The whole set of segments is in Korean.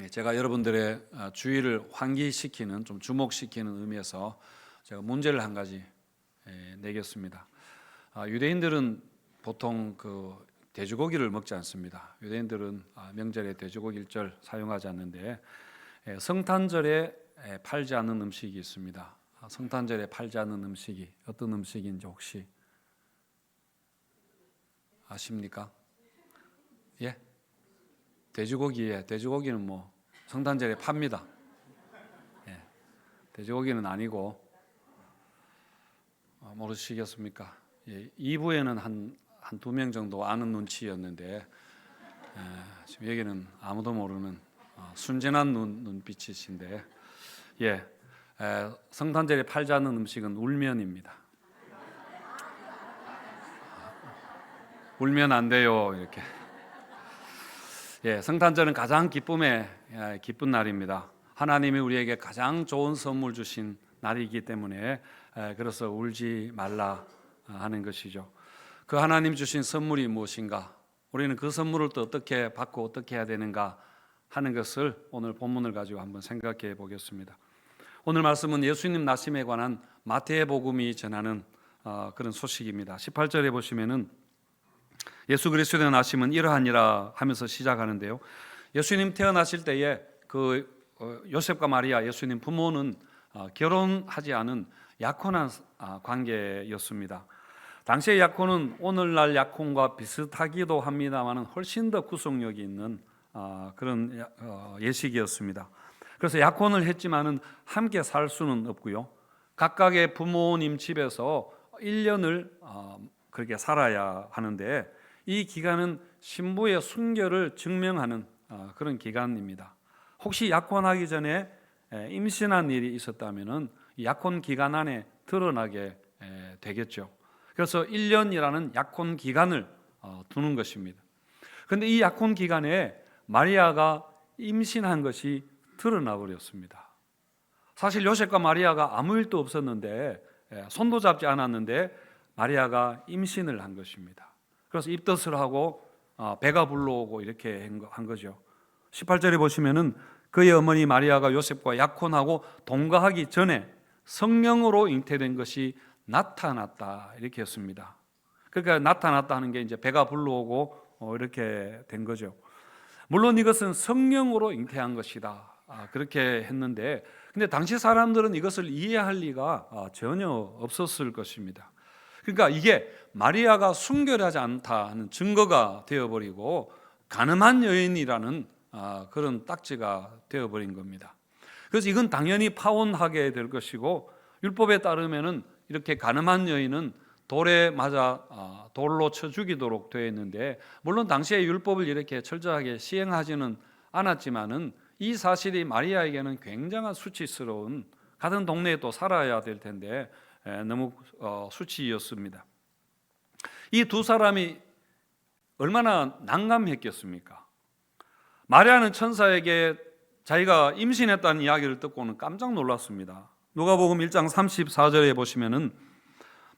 제가 여러분들의 주의를 환기시키는, 좀 주목시키는 의미에서 제가 문제를 한 가지 내겠습니다. 유대인들은 보통 돼지고기를 먹지 않습니다. 유대인들은 명절에 돼지고기 일절 사용하지 않는데 성탄절에 팔지 않는 음식이 있습니다. 성탄절에 팔지 않는 음식이 어떤 음식인지 혹시 아십니까? 예? 돼지고기는 성탄절에 팝니다. 예, 돼지고기는 아니고 모르시겠습니까? 예, 2부에는 한 2명 정도 아는 눈치였는데 지금 여기는 아무도 모르는 순진한 눈빛이신데 성탄절에 팔지 않는 음식은 울면입니다. 울면 안 돼요 이렇게. 성탄절은 가장 기쁜 날입니다. 하나님이 우리에게 가장 좋은 선물 주신 날이기 때문에 그래서 울지 말라 하는 것이죠. 그 하나님 주신 선물이 무엇인가? 우리는 그 선물을 또 어떻게 받고 어떻게 해야 되는가 하는 것을 오늘 본문을 가지고 한번 생각해 보겠습니다. 오늘 말씀은 예수님 나심에 관한 마태복음이 전하는 그런 소식입니다. 18절에 보시면은 예수 그리스도의 나심은 이러하니라 하면서 시작하는데요. 예수님 태어나실 때에 요셉과 마리아 예수님 부모는 결혼하지 않은 약혼한 관계였습니다. 당시의 약혼은 오늘날 약혼과 비슷하기도 합니다만 훨씬 더 구속력이 있는 그런 예식이었습니다. 그래서 약혼을 했지만은 함께 살 수는 없고요. 각각의 부모님 집에서 1년을 그렇게 살아야 하는데 이 기간은 신부의 순결을 증명하는 그런 기간입니다. 혹시 약혼하기 전에 임신한 일이 있었다면은 약혼 기간 안에 드러나게 되겠죠. 그래서 1년이라는 약혼 기간을 두는 것입니다. 그런데 이 약혼 기간에 마리아가 임신한 것이 드러나 버렸습니다. 사실 요셉과 마리아가 아무 일도 없었는데 손도 잡지 않았는데 마리아가 임신을 한 것입니다. 그래서 입덧을 하고 배가 불러오고 이렇게 한 거죠. 18절에 보시면은 그의 어머니 마리아가 요셉과 약혼하고 동거하기 전에 성령으로 잉태된 것이 나타났다 이렇게 했습니다. 그러니까 나타났다 하는 게 이제 배가 불러오고 이렇게 된 거죠. 물론 이것은 성령으로 잉태한 것이다 그렇게 했는데 근데 당시 사람들은 이것을 이해할 리가 전혀 없었을 것입니다. 그러니까 이게 마리아가 순결하지 않다 하는 증거가 되어버리고 간음한 여인이라는 그런 딱지가 되어버린 겁니다. 그래서 이건 당연히 파혼하게 될 것이고 율법에 따르면은 이렇게 간음한 여인은 돌에 맞아 돌로 쳐 죽이도록 되어 있는데 물론 당시에 율법을 이렇게 철저하게 시행하지는 않았지만은 이 사실이 마리아에게는 굉장한 수치스러운 같은 동네에 또 살아야 될 텐데 너무 수치였습니다. 이 두 사람이 얼마나 난감했겠습니까? 마리아는 천사에게 자기가 임신했다는 이야기를 듣고는 깜짝 놀랐습니다. 누가복음 1장 34절에 보시면은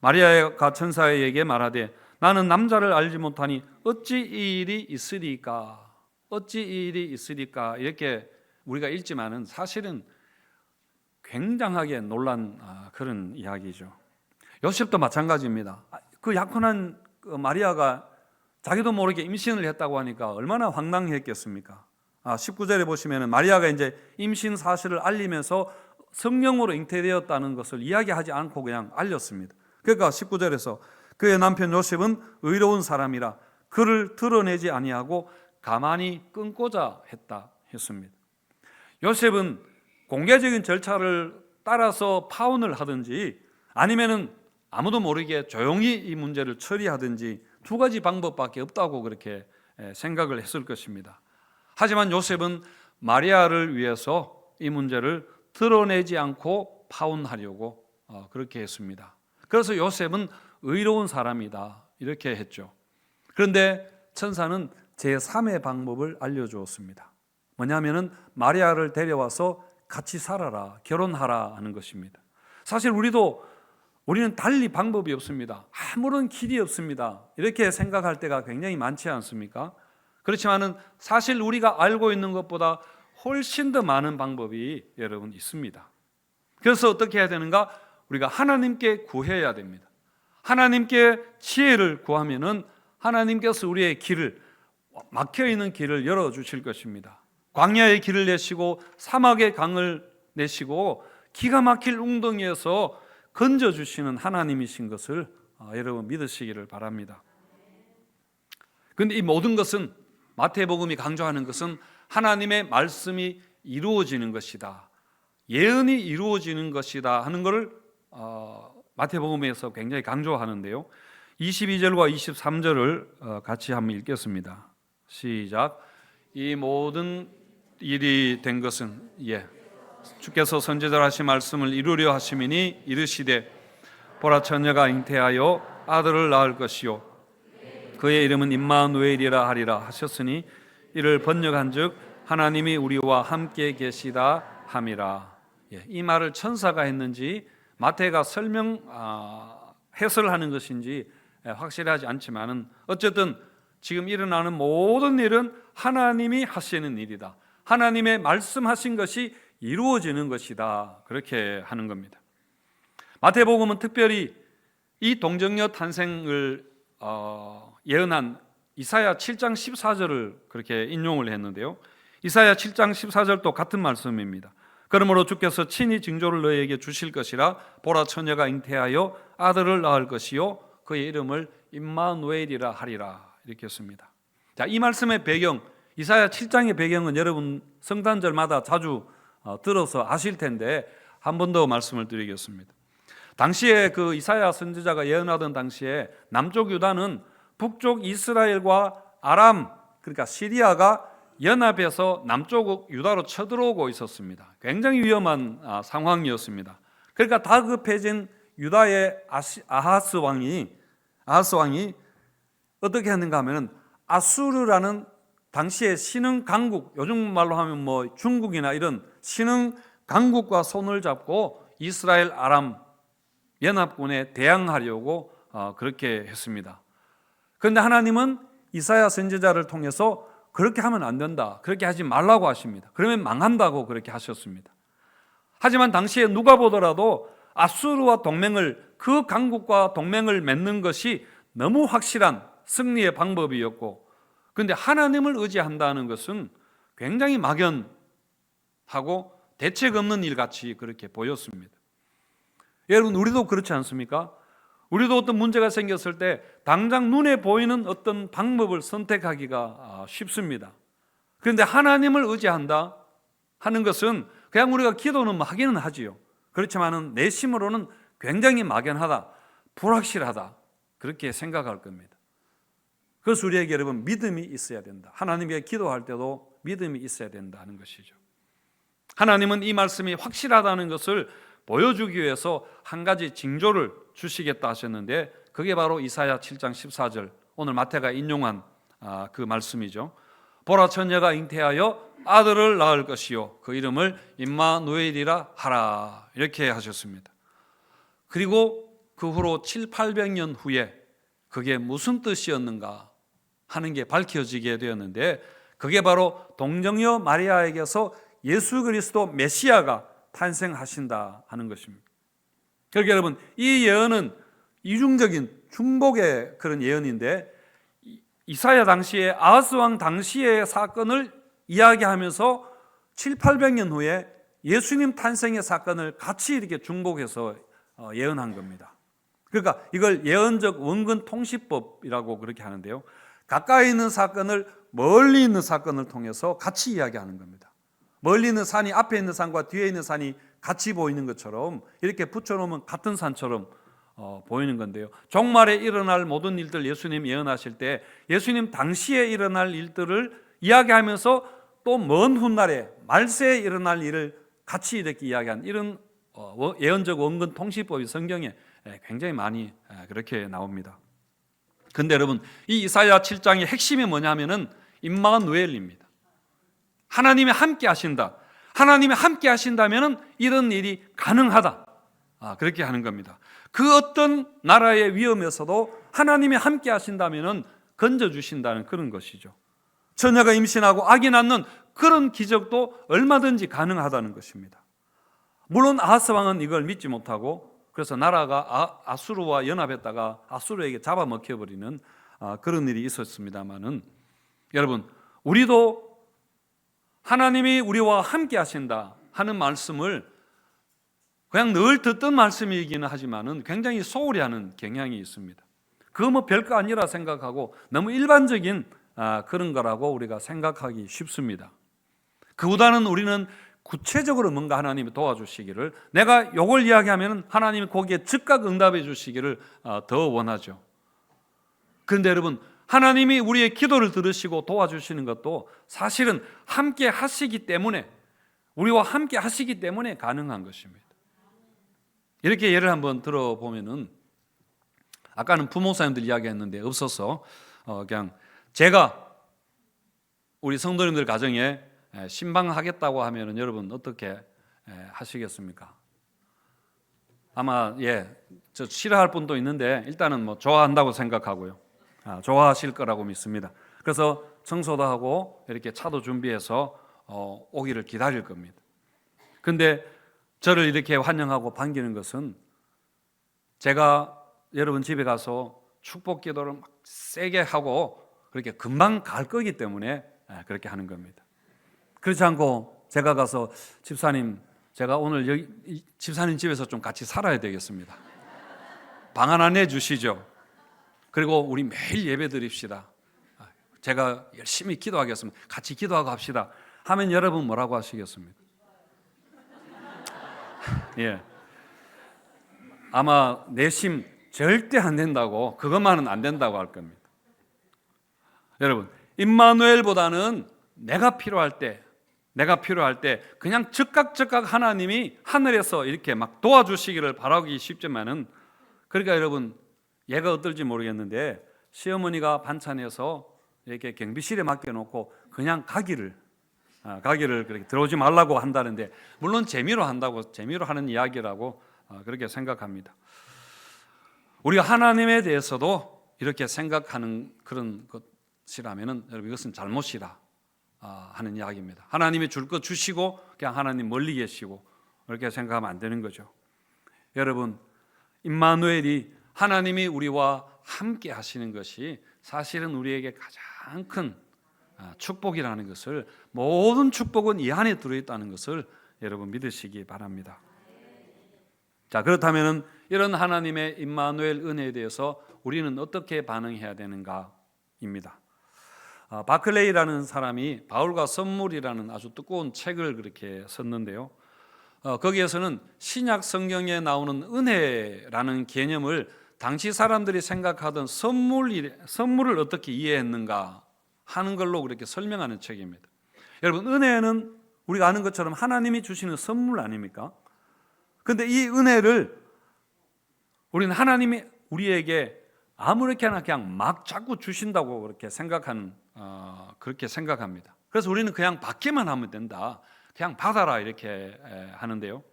마리아가 천사에게 말하되 나는 남자를 알지 못하니 어찌 이 일이 있으리까? 어찌 이 일이 있으리까? 이렇게 우리가 읽지만은 사실은 굉장하게 놀란 그런 이야기죠. 요셉도 마찬가지입니다. 그 약혼한 마리아가 자기도 모르게 임신을 했다고 하니까 얼마나 황당했겠습니까? 19절에 보시면 마리아가 이제 임신 사실을 알리면서 성령으로 잉태되었다는 것을 이야기하지 않고 그냥 알렸습니다. 그러니까 19절에서 그의 남편 요셉은 의로운 사람이라 그를 드러내지 아니하고 가만히 끊고자 했다 했습니다. 요셉은 공개적인 절차를 따라서 파혼을 하든지 아니면은 아무도 모르게 조용히 이 문제를 처리하든지 두 가지 방법밖에 없다고 그렇게 생각을 했을 것입니다. 하지만 요셉은 마리아를 위해서 이 문제를 드러내지 않고 파혼하려고 그렇게 했습니다. 그래서 요셉은 의로운 사람이다 이렇게 했죠. 그런데 천사는 제3의 방법을 알려주었습니다. 뭐냐면은 마리아를 데려와서 같이 살아라, 결혼하라 하는 것입니다. 사실 우리는 달리 방법이 없습니다. 아무런 길이 없습니다. 이렇게 생각할 때가 굉장히 많지 않습니까? 그렇지만은 사실 우리가 알고 있는 것보다 훨씬 더 많은 방법이 여러분 있습니다. 그래서 어떻게 해야 되는가? 우리가 하나님께 구해야 됩니다. 하나님께 지혜를 구하면은 하나님께서 우리의 길을, 막혀있는 길을 열어주실 것입니다. 광야의 길을 내시고 사막의 강을 내시고 기가 막힐 웅덩이에서 건져주시는 하나님이신 것을 여러분 믿으시기를 바랍니다. 그런데 이 모든 것은, 마태복음이 강조하는 것은 하나님의 말씀이 이루어지는 것이다, 예언이 이루어지는 것이다 하는 것을 마태복음에서 굉장히 강조하는데요. 22절과 23절을 같이 한번 읽겠습니다. 시작. 이 모든 일이 된 것은 주께서 선지자로 하신 말씀을 이루려 하심이니 이르시되 보라 처녀가 잉태하여 아들을 낳을 것이요 그의 이름은 임마누엘이라 하리라 하셨으니 이를 번역한즉 하나님이 우리와 함께 계시다 함이라. 이 말을 천사가 했는지 마태가 해설하는 것인지 확실하지 않지만은 어쨌든 지금 일어나는 모든 일은 하나님이 하시는 일이다, 하나님의 말씀하신 것이 이루어지는 것이다, 그렇게 하는 겁니다. 마태복음은 특별히 이 동정녀 탄생을 예언한 이사야 7장 14절을 그렇게 인용을 했는데요. 이사야 7장 14절도 같은 말씀입니다. 그러므로 주께서 친히 징조를 너희에게 주실 것이라 보라 처녀가 잉태하여 아들을 낳을 것이요 그의 이름을 임마누엘이라 하리라, 이렇게 했습니다. 자, 이 말씀의 배경, 이사야 7장의 배경은 여러분 성탄절마다 자주 들어서 아실 텐데 한 번 더 말씀을 드리겠습니다. 당시에 그 이사야 선지자가 예언하던 당시에 남쪽 유다는 북쪽 이스라엘과 아람, 그러니까 시리아가 연합해서 남쪽 유다로 쳐들어오고 있었습니다. 굉장히 위험한 상황이었습니다. 그러니까 다급해진 유다의 아하스 왕이 어떻게 했는가 하면은 아수르라는 당시의 신흥 강국, 요즘 말로 하면 뭐 중국이나 이런 신흥 강국과 손을 잡고 이스라엘 아람 연합군에 대항하려고 그렇게 했습니다. 그런데 하나님은 이사야 선지자를 통해서 그렇게 하면 안 된다, 그렇게 하지 말라고 하십니다. 그러면 망한다고 그렇게 하셨습니다. 하지만 당시에 누가 보더라도 아수르와 그 강국과 동맹을 맺는 것이 너무 확실한 승리의 방법이었고, 그런데 하나님을 의지한다는 것은 굉장히 막연하고 대책 없는 일같이 그렇게 보였습니다. 여러분, 우리도 그렇지 않습니까? 우리도 어떤 문제가 생겼을 때 당장 눈에 보이는 어떤 방법을 선택하기가 쉽습니다. 그런데 하나님을 의지한다 하는 것은 그냥 우리가 기도는 하기는 하지요. 그렇지만은 내심으로는 굉장히 막연하다, 불확실하다, 그렇게 생각할 겁니다. 그래서 우리에게 여러분 믿음이 있어야 된다. 하나님께 기도할 때도 믿음이 있어야 된다는 것이죠. 하나님은 이 말씀이 확실하다는 것을 보여주기 위해서 한 가지 징조를 주시겠다 하셨는데 그게 바로 이사야 7장 14절, 오늘 마태가 인용한 그 말씀이죠. 보라 처녀가 잉태하여 아들을 낳을 것이요 그 이름을 임마누엘이라 하라, 이렇게 하셨습니다. 그리고 그 후로 700~800년 후에 그게 무슨 뜻이었는가 하는 게 밝혀지게 되었는데 그게 바로 동정녀 마리아에게서 예수 그리스도 메시아가 탄생하신다 하는 것입니다. 그러니까 여러분, 이 예언은 이중적인 중복의 그런 예언인데 이사야 당시에 아하스 왕 당시의 사건을 이야기하면서 700~800년 후에 예수님 탄생의 사건을 같이 이렇게 중복해서 예언한 겁니다. 그러니까 이걸 예언적 원근 통시법이라고 그렇게 하는데요. 가까이 있는 사건을 멀리 있는 사건을 통해서 같이 이야기하는 겁니다. 멀리 있는 산이 앞에 있는 산과 뒤에 있는 산이 같이 보이는 것처럼 이렇게 붙여놓으면 같은 산처럼 보이는 건데요. 종말에 일어날 모든 일들 예수님 예언하실 때 예수님 당시에 일어날 일들을 이야기하면서 또 먼 훗날에 말세에 일어날 일을 같이 이렇게 이야기한 이런 예언적 원근 통시법이 성경에 굉장히 많이 그렇게 나옵니다. 근데 여러분, 이 이사야 7장의 핵심이 뭐냐면은 임마누엘입니다. 하나님이 함께 하신다. 하나님이 함께 하신다면은 이런 일이 가능하다. 그렇게 하는 겁니다. 그 어떤 나라의 위험에서도 하나님이 함께 하신다면은 건져 주신다는 그런 것이죠. 처녀가 임신하고 아기 낳는 그런 기적도 얼마든지 가능하다는 것입니다. 물론 아하스 왕은 이걸 믿지 못하고 그래서 나라가 아수르와 연합했다가 아수르에게 잡아먹혀버리는 그런 일이 있었습니다마는, 여러분, 우리도 하나님이 우리와 함께 하신다 하는 말씀을 그냥 늘 듣던 말씀이기는 하지만은 굉장히 소홀히 하는 경향이 있습니다. 그거 뭐 별거 아니라 생각하고 너무 일반적인 그런 거라고 우리가 생각하기 쉽습니다. 그보다는 우리는 구체적으로 뭔가 하나님이 도와주시기를, 내가 요걸 이야기하면 하나님이 거기에 즉각 응답해 주시기를 더 원하죠. 그런데 여러분, 하나님이 우리의 기도를 들으시고 도와주시는 것도 사실은 함께 하시기 때문에, 우리와 함께 하시기 때문에 가능한 것입니다. 이렇게 예를 한번 들어보면은, 아까는 부목사님들 이야기했는데 없어서 그냥 제가 우리 성도님들 가정에 신방하겠다고 하면은 여러분 어떻게 하시겠습니까? 아마 저 싫어할 분도 있는데 일단은 뭐 좋아한다고 생각하고요. 좋아하실 거라고 믿습니다. 그래서 청소도 하고 이렇게 차도 준비해서 오기를 기다릴 겁니다. 근데 저를 이렇게 환영하고 반기는 것은 제가 여러분 집에 가서 축복 기도를 막 세게 하고 그렇게 금방 갈 거기 때문에 그렇게 하는 겁니다. 그렇지 않고 제가 가서 집사님, 제가 오늘 여기 집사님 집에서 좀 같이 살아야 되겠습니다. 방 하나 내주시죠. 그리고 우리 매일 예배 드립시다. 제가 열심히 기도하겠습니다. 같이 기도하고 합시다. 하면 여러분 뭐라고 하시겠습니까? 예. 아마 내심 절대 안 된다고, 그것만은 안 된다고 할 겁니다. 여러분, 임마누엘보다는 내가 필요할 때 그냥 즉각 하나님이 하늘에서 이렇게 막 도와주시기를 바라기 쉽지만은, 그러니까 여러분, 얘가 어떨지 모르겠는데 시어머니가 반찬해서 이렇게 경비실에 맡겨놓고 그냥 가기를 그렇게 들어오지 말라고 한다는데, 물론 재미로 하는 이야기라고 그렇게 생각합니다. 우리가 하나님에 대해서도 이렇게 생각하는 그런 것이라면은 여러분, 이것은 잘못이라 하는 이야기입니다. 하나님이 줄 것 주시고 그냥 하나님 멀리 계시고 그렇게 생각하면 안 되는 거죠. 여러분, 임마누엘이 하나님이 우리와 함께 하시는 것이 사실은 우리에게 가장 큰 축복이라는 것을, 모든 축복은 이 안에 들어있다는 것을 여러분 믿으시기 바랍니다. 자, 그렇다면 이런 하나님의 임마누엘 은혜에 대해서 우리는 어떻게 반응해야 되는가입니다. 바클레이라는 사람이 바울과 선물이라는 아주 두꺼운 책을 그렇게 썼는데요. 거기에서는 신약 성경에 나오는 은혜라는 개념을 당시 사람들이 생각하던 선물을 어떻게 이해했는가 하는 걸로 그렇게 설명하는 책입니다. 여러분, 은혜는 우리가 아는 것처럼 하나님이 주시는 선물 아닙니까? 그런데 이 은혜를 우리는 하나님이 우리에게 아무렇게나 그냥 막 자꾸 주신다고 그렇게 생각합니다. 그래서 우리는 그냥 받기만 하면 된다, 그냥 받아라 이렇게 하는데요.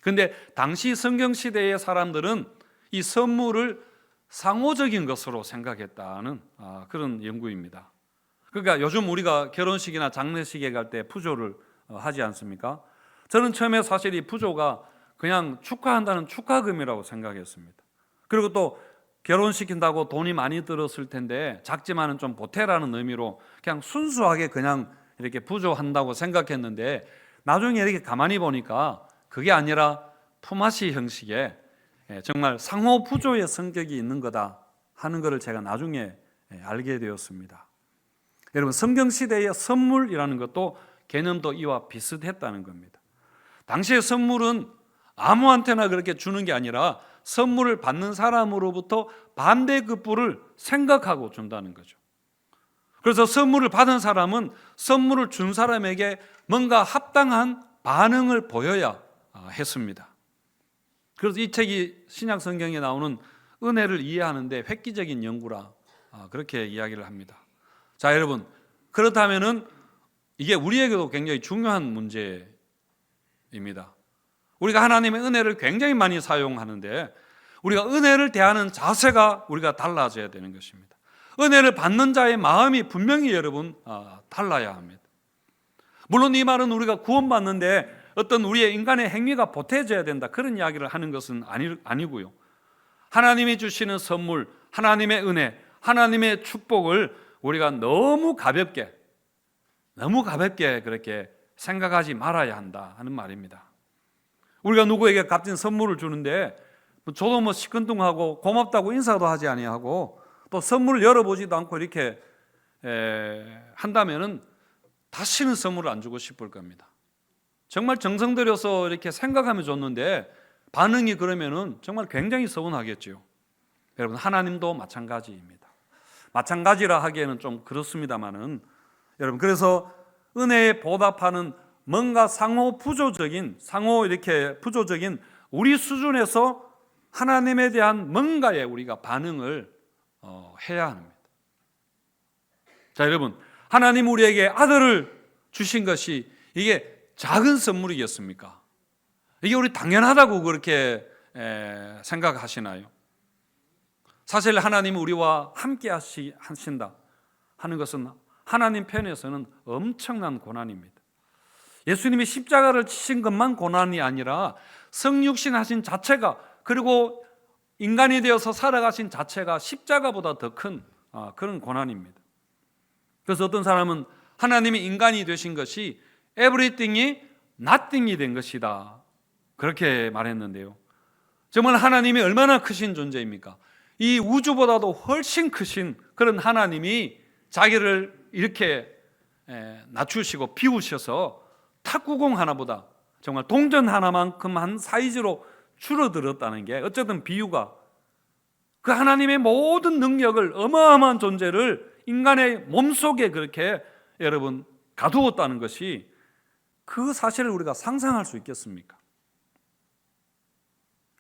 그런데 당시 성경 시대의 사람들은 이 선물을 상호적인 것으로 생각했다는 그런 연구입니다. 그러니까 요즘 우리가 결혼식이나 장례식에 갈 때 부조를 하지 않습니까? 저는 처음에 사실 이 부조가 그냥 축하한다는 축하금이라고 생각했습니다. 그리고 또 결혼시킨다고 돈이 많이 들었을 텐데 작지만은 좀 보태라는 의미로 그냥 순수하게 그냥 이렇게 부조한다고 생각했는데, 나중에 이렇게 가만히 보니까 그게 아니라 품앗이 형식의 정말 상호 부조의 성격이 있는 거다 하는 것을 제가 나중에 알게 되었습니다. 여러분, 성경 시대의 선물이라는 것도 개념도 이와 비슷했다는 겁니다. 당시의 선물은 아무한테나 그렇게 주는 게 아니라 선물을 받는 사람으로부터 반대급부를 생각하고 준다는 거죠. 그래서 선물을 받은 사람은 선물을 준 사람에게 뭔가 합당한 반응을 보여야 했습니다. 그래서 이 책이 신약 성경에 나오는 은혜를 이해하는데 획기적인 연구라 그렇게 이야기를 합니다. 자, 여러분, 그렇다면은 이게 우리에게도 굉장히 중요한 문제입니다. 우리가 하나님의 은혜를 굉장히 많이 사용하는데 우리가 은혜를 대하는 자세가 우리가 달라져야 되는 것입니다. 은혜를 받는 자의 마음이 분명히 여러분 달라야 합니다. 물론 이 말은 우리가 구원받는데 어떤 우리의 인간의 행위가 보태져야 된다, 그런 이야기를 하는 것은 아니고요. 하나님이 주시는 선물, 하나님의 은혜, 하나님의 축복을 우리가 너무 가볍게 그렇게 생각하지 말아야 한다 하는 말입니다. 우리가 누구에게 값진 선물을 주는데 저도 시큰둥하고 고맙다고 인사도 하지 아니하고 또 선물을 열어보지도 않고 이렇게 한다면은 다시는 선물을 안 주고 싶을 겁니다. 정말 정성 들여서 이렇게 생각하며 줬는데 반응이 그러면은 정말 굉장히 서운하겠죠. 여러분, 하나님도 마찬가지입니다. 마찬가지라 하기에는 좀 그렇습니다만은, 여러분, 그래서 은혜에 보답하는 뭔가 상호 부조적인 우리 수준에서 하나님에 대한 뭔가에 우리가 반응을 해야 합니다. 자, 여러분, 하나님 우리에게 아들을 주신 것이 이게 작은 선물이겠습니까? 이게 우리 당연하다고 그렇게 생각하시나요? 사실 하나님 우리와 함께 하신다 하는 것은 하나님 편에서는 엄청난 고난입니다. 예수님이 십자가를 치신 것만 고난이 아니라 성육신 하신 자체가, 그리고 인간이 되어서 살아가신 자체가 십자가보다 더 큰 그런 고난입니다. 그래서 어떤 사람은 하나님이 인간이 되신 것이 everything이 nothing이 된 것이다, 그렇게 말했는데요. 정말 하나님이 얼마나 크신 존재입니까? 이 우주보다도 훨씬 크신 그런 하나님이 자기를 이렇게 낮추시고 비우셔서 탁구공 하나보다 정말 동전 하나만큼 한 사이즈로 줄어들었다는 게, 어쨌든 비유가 그 하나님의 모든 능력을, 어마어마한 존재를 인간의 몸속에 그렇게 여러분 가두었다는 것이, 그 사실을 우리가 상상할 수 있겠습니까?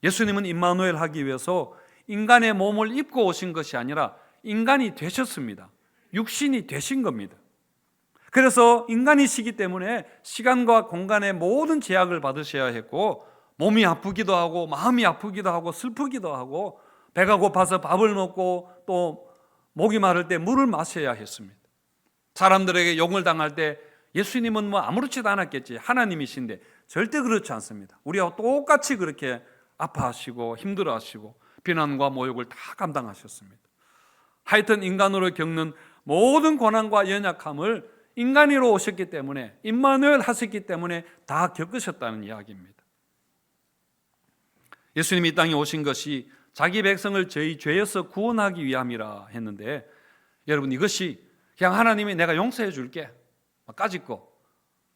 예수님은 임마누엘 하기 위해서 인간의 몸을 입고 오신 것이 아니라 인간이 되셨습니다. 육신이 되신 겁니다. 그래서 인간이시기 때문에 시간과 공간의 모든 제약을 받으셔야 했고, 몸이 아프기도 하고 마음이 아프기도 하고 슬프기도 하고 배가 고파서 밥을 먹고 또 목이 마를 때 물을 마셔야 했습니다. 사람들에게 욕을 당할 때 예수님은 아무렇지도 않았겠지, 하나님이신데 절대 그렇지 않습니다. 우리와 똑같이 그렇게 아파하시고 힘들어하시고 비난과 모욕을 다 감당하셨습니다. 하여튼 인간으로 겪는 모든 고난과 연약함을 인간으로 오셨기 때문에, 임마누엘 하셨기 때문에 다 겪으셨다는 이야기입니다. 예수님이 이 땅에 오신 것이 자기 백성을 저희 죄에서 구원하기 위함이라 했는데, 여러분, 이것이 그냥 하나님이 내가 용서해 줄게, 까짓거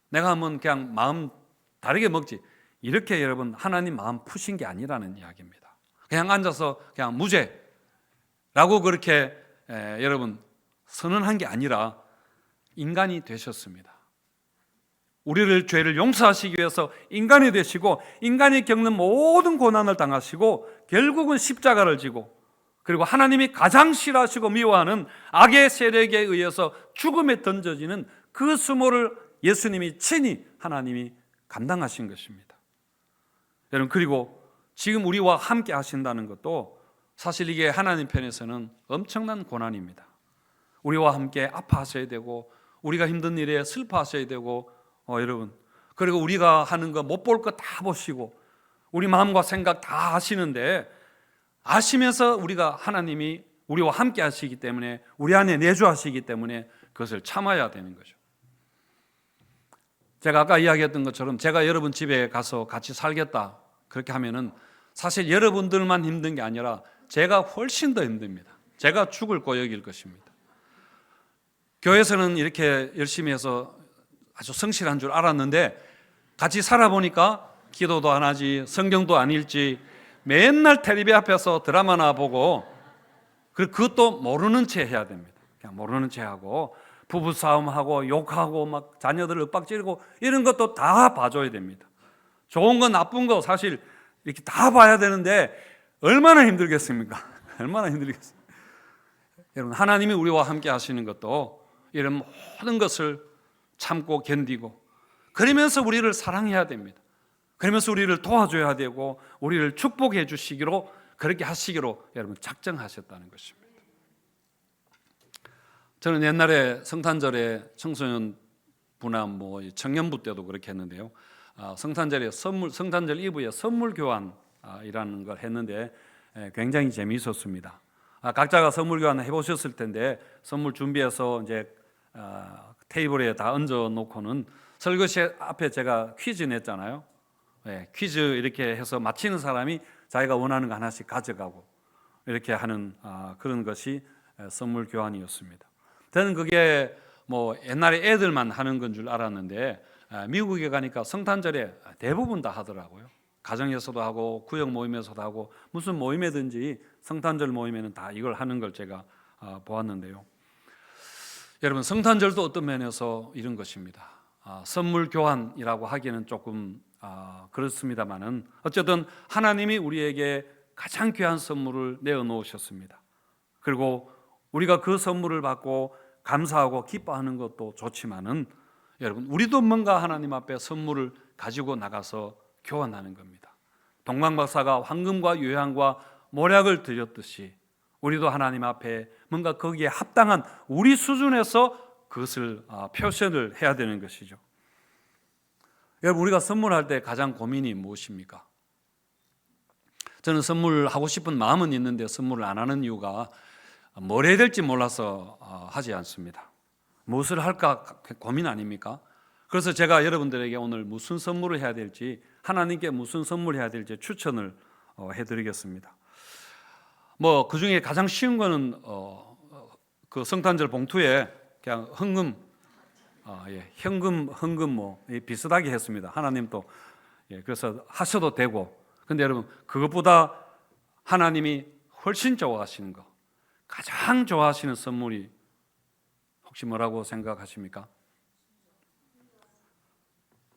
내가 하면 그냥 마음 다르게 먹지, 이렇게 여러분 하나님 마음 푸신 게 아니라는 이야기입니다. 그냥 앉아서 그냥 무죄라고 그렇게 여러분 선언한 게 아니라 인간이 되셨습니다. 우리를 죄를 용서하시기 위해서 인간이 되시고, 인간이 겪는 모든 고난을 당하시고, 결국은 십자가를 지고, 그리고 하나님이 가장 싫어하시고 미워하는 악의 세력에 의해서 죽음에 던져지는 그 수모를 예수님이 친히 하나님이 감당하신 것입니다. 여러분, 그리고 지금 우리와 함께 하신다는 것도 사실 이게 하나님 편에서는 엄청난 고난입니다. 우리와 함께 아파하셔야 되고, 우리가 힘든 일에 슬퍼하셔야 되고, 여러분, 그리고 우리가 하는 거 못 볼 거 다 보시고 우리 마음과 생각 다 아시는데, 아시면서 우리가 하나님이 우리와 함께 하시기 때문에, 우리 안에 내주하시기 때문에 그것을 참아야 되는 거죠. 제가 아까 이야기했던 것처럼 제가 여러분 집에 가서 같이 살겠다 그렇게 하면은 사실 여러분들만 힘든 게 아니라 제가 훨씬 더 힘듭니다. 제가 죽을 고역일 것입니다. 교회에서는 이렇게 열심히 해서 아주 성실한 줄 알았는데, 같이 살아보니까 기도도 안 하지, 성경도 안 읽지, 맨날 텔레비 앞에서 드라마나 보고, 그것도 모르는 채 해야 됩니다. 그냥 모르는 채 하고 부부싸움하고 욕하고 막 자녀들 윽박지르고 이런 것도 다 봐줘야 됩니다. 좋은 거 나쁜 거 사실 이렇게 다 봐야 되는데 얼마나 힘들겠습니까? 얼마나 힘들겠습니까? 여러분, 하나님이 우리와 함께 하시는 것도 이런 모든 것을 참고 견디고, 그러면서 우리를 사랑해야 됩니다. 그러면서 우리를 도와줘야 되고 우리를 축복해 주시기로, 그렇게 하시기로 여러분 작정하셨다는 것입니다. 저는 옛날에 성탄절에 청소년 부나 뭐 청년부 때도 그렇게 했는데요. 성탄절 이브에 선물 교환이라는 걸 했는데 굉장히 재미있었습니다. 각자가 선물 교환 해보셨을 텐데 선물 준비해서 이제 테이블에 다 얹어 놓고는 설거지 앞에 제가 퀴즈 냈잖아요. 퀴즈 이렇게 해서 맞히는 사람이 자기가 원하는 거 하나씩 가져가고 이렇게 하는 그런 것이 선물 교환이었습니다. 저는 그게 뭐 옛날에 애들만 하는 건 줄 알았는데 미국에 가니까 성탄절에 대부분 다 하더라고요. 가정에서도 하고 구역 모임에서도 하고 무슨 모임이든지 성탄절 모임에는 다 이걸 하는 걸 제가 보았는데요. 여러분, 성탄절도 어떤 면에서 이런 것입니다. 선물 교환이라고 하기에는 조금 그렇습니다만은 어쨌든 하나님이 우리에게 가장 귀한 선물을 내어 놓으셨습니다. 그리고 우리가 그 선물을 받고 감사하고 기뻐하는 것도 좋지만은 여러분, 우리도 뭔가 하나님 앞에 선물을 가지고 나가서 교환하는 겁니다. 동방박사가 황금과 유향과 모략을 드렸듯이 우리도 하나님 앞에 뭔가 거기에 합당한 우리 수준에서 그것을 표현을 해야 되는 것이죠. 여러분, 우리가 선물할 때 가장 고민이 무엇입니까? 저는 선물하고 싶은 마음은 있는데 선물을 안 하는 이유가 뭘 해야 될지 몰라서 하지 않습니다. 무엇을 할까 고민 아닙니까? 그래서 제가 여러분들에게 오늘 무슨 선물을 해야 될지, 하나님께 무슨 선물을 해야 될지 추천을 해드리겠습니다. 뭐 그 중에 가장 쉬운 거는 그 성탄절 봉투에 그냥 현금 뭐 비슷하게 했습니다. 하나님도 그래서 하셔도 되고. 근데 여러분, 그것보다 하나님이 훨씬 좋아하시는 거, 가장 좋아하시는 선물이 혹시 뭐라고 생각하십니까?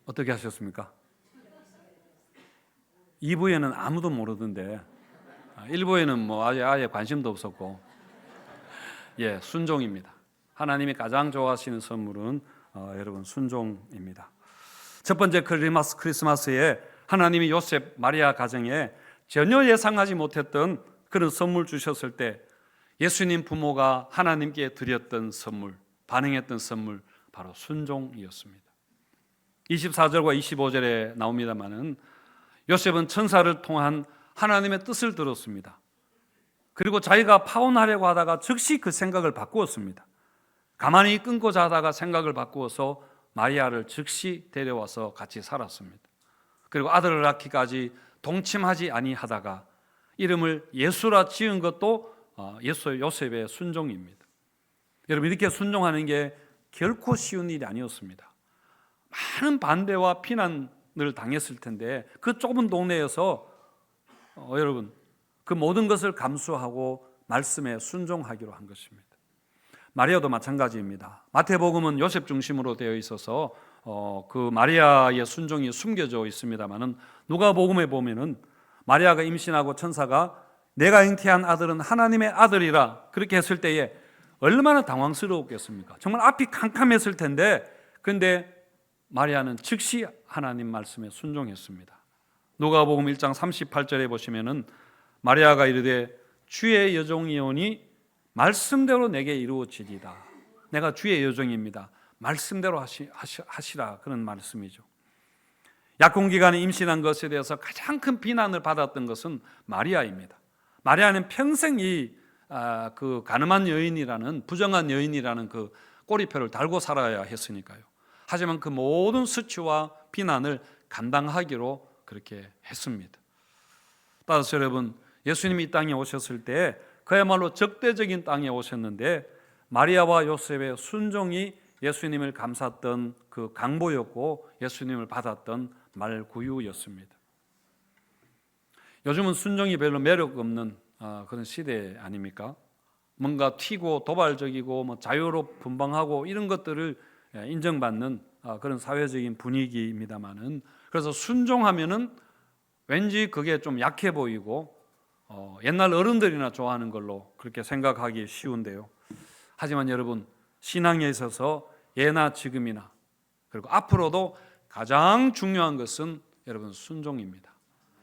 어떻게 하셨습니까? 2부에는 아무도 모르던데 1부에는 뭐 아예 관심도 없었고, 순종입니다. 하나님이 가장 좋아하시는 선물은 여러분 순종입니다. 첫 번째 크리스마스에 하나님이 요셉 마리아 가정에 전혀 예상하지 못했던 그런 선물 주셨을 때 예수님 부모가 하나님께 드렸던 선물, 반응했던 선물, 바로 순종이었습니다. 24절과 25절에 나옵니다마는 요셉은 천사를 통한 하나님의 뜻을 들었습니다. 그리고 자기가 파혼하려고 하다가 즉시 그 생각을 바꾸었습니다. 가만히 끊고자 하다가 생각을 바꾸어서 마리아를 즉시 데려와서 같이 살았습니다. 그리고 아들을 낳기까지 동침하지 아니하다가 이름을 예수라 지은 것도 요셉의 순종입니다. 여러분, 이렇게 순종하는 게 결코 쉬운 일이 아니었습니다. 많은 반대와 비난을 당했을 텐데 그 좁은 동네에서 여러분, 그 모든 것을 감수하고 말씀에 순종하기로 한 것입니다. 마리아도 마찬가지입니다. 마태복음은 요셉 중심으로 되어 있어서 그 마리아의 순종이 숨겨져 있습니다만은 누가복음에 보면은 마리아가 임신하고 천사가 내가 잉태한 아들은 하나님의 아들이라 그렇게 했을 때에 얼마나 당황스러웠겠습니까? 정말 앞이 캄캄했을 텐데, 근데 마리아는 즉시 하나님 말씀에 순종했습니다. 누가복음 1장 38절에 보시면은 마리아가 이르되 주의 여종이오니 말씀대로 내게 이루어지리다. 내가 주의 여종입니다. 말씀대로 하시라, 그런 말씀이죠. 약혼기간에 임신한 것에 대해서 가장 큰 비난을 받았던 것은 마리아입니다. 마리아는 평생 그 가늠한 여인이라는, 부정한 여인이라는 그 꼬리표를 달고 살아야 했으니까요. 하지만 그 모든 수치와 비난을 감당하기로 그렇게 했습니다. 따라서 여러분, 예수님이 이 땅에 오셨을 때 그야말로 적대적인 땅에 오셨는데 마리아와 요셉의 순종이 예수님을 감쌌던 그 강보였고 예수님을 받았던 말구유였습니다. 요즘은 순종이 별로 매력 없는 그런 시대 아닙니까? 뭔가 튀고 도발적이고 뭐 자유로 분방하고 이런 것들을 인정받는 그런 사회적인 분위기입니다만은, 그래서 순종하면은 왠지 그게 좀 약해 보이고 옛날 어른들이나 좋아하는 걸로 그렇게 생각하기 쉬운데요. 하지만 여러분, 신앙에 있어서 예나 지금이나 그리고 앞으로도 가장 중요한 것은 여러분 순종입니다.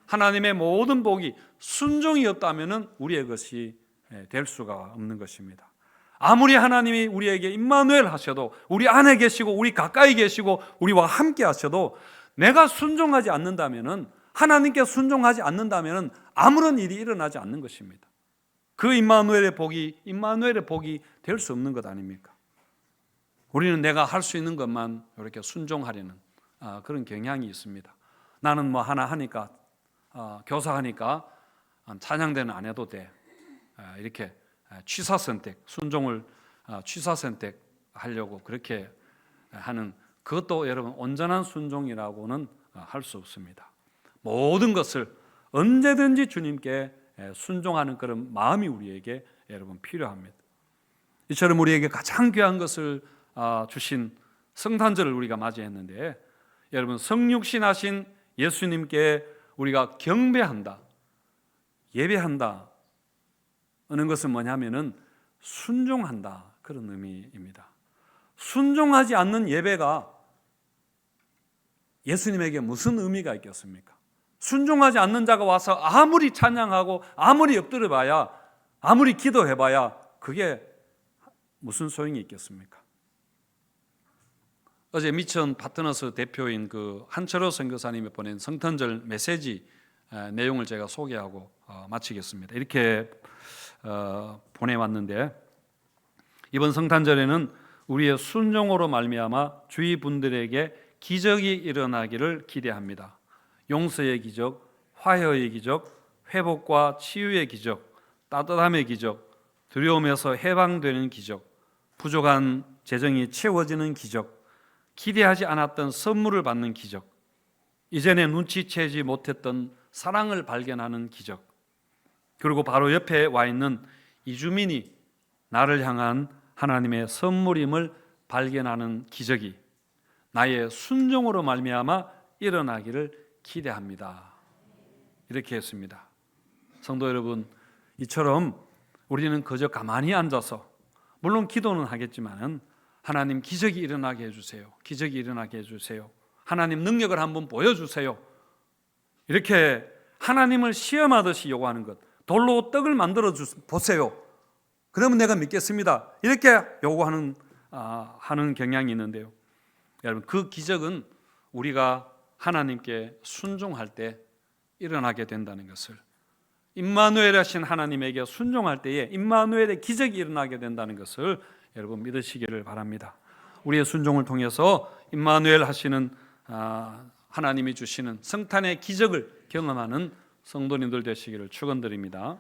하나님의 모든 복이 순종이 없다면 우리의 것이 될 수가 없는 것입니다. 아무리 하나님이 우리에게 임마누엘 하셔도, 우리 안에 계시고 우리 가까이 계시고 우리와 함께 하셔도 내가 순종하지 않는다면은, 하나님께 순종하지 않는다면은 아무런 일이 일어나지 않는 것입니다. 그 임마누엘의 복이 될 수 없는 것 아닙니까? 우리는 내가 할 수 있는 것만 이렇게 순종하려는 그런 경향이 있습니다. 나는 뭐 하나 하니까, 교사하니까 찬양대는 안 해도 돼, 이렇게 취사선택, 순종을 취사선택 하려고 그렇게 하는, 그것도 여러분 온전한 순종이라고는 할 수 없습니다. 모든 것을 언제든지 주님께 순종하는 그런 마음이 우리에게 여러분 필요합니다. 이처럼 우리에게 가장 귀한 것을 주신 성탄절을 우리가 맞이했는데, 여러분 성육신하신 예수님께 우리가 경배한다, 예배한다 하는 것은 뭐냐면은 순종한다, 그런 의미입니다. 순종하지 않는 예배가 예수님에게 무슨 의미가 있겠습니까? 순종하지 않는 자가 와서 아무리 찬양하고 아무리 엎드려봐야, 아무리 기도해봐야 그게 무슨 소용이 있겠습니까? 어제 미천 파트너스 대표인 그 한철호 선교사님이 보낸 성탄절 메시지 내용을 제가 소개하고 마치겠습니다. 이렇게 보내왔는데, 이번 성탄절에는 우리의 순종으로 말미암아 주위 분들에게 기적이 일어나기를 기대합니다. 용서의 기적, 화해의 기적, 회복과 치유의 기적, 따뜻함의 기적, 두려움에서 해방되는 기적, 부족한 재정이 채워지는 기적, 기대하지 않았던 선물을 받는 기적, 이전에 눈치채지 못했던 사랑을 발견하는 기적, 그리고 바로 옆에 와 있는 이주민이 나를 향한 하나님의 선물임을 발견하는 기적이 나의 순종으로 말미암아 일어나기를 기대합니다. 이렇게 했습니다. 성도 여러분, 이처럼 우리는 그저 가만히 앉아서, 물론 기도는 하겠지만, 하나님 기적이 일어나게 해주세요, 기적이 일어나게 해주세요, 하나님 능력을 한번 보여주세요, 이렇게 하나님을 시험하듯이 요구하는 것, 돌로 떡을 만들어 보세요, 그러면 내가 믿겠습니다, 이렇게 요구하는 하는 경향이 있는데요, 여러분 그 기적은 우리가 하나님께 순종할 때 일어나게 된다는 것을, 임마누엘 하신 하나님에게 순종할 때에 임마누엘의 기적이 일어나게 된다는 것을 여러분 믿으시기를 바랍니다. 우리의 순종을 통해서 임마누엘 하시는 하나님이 주시는 성탄의 기적을 경험하는 성도님들 되시기를 축원드립니다.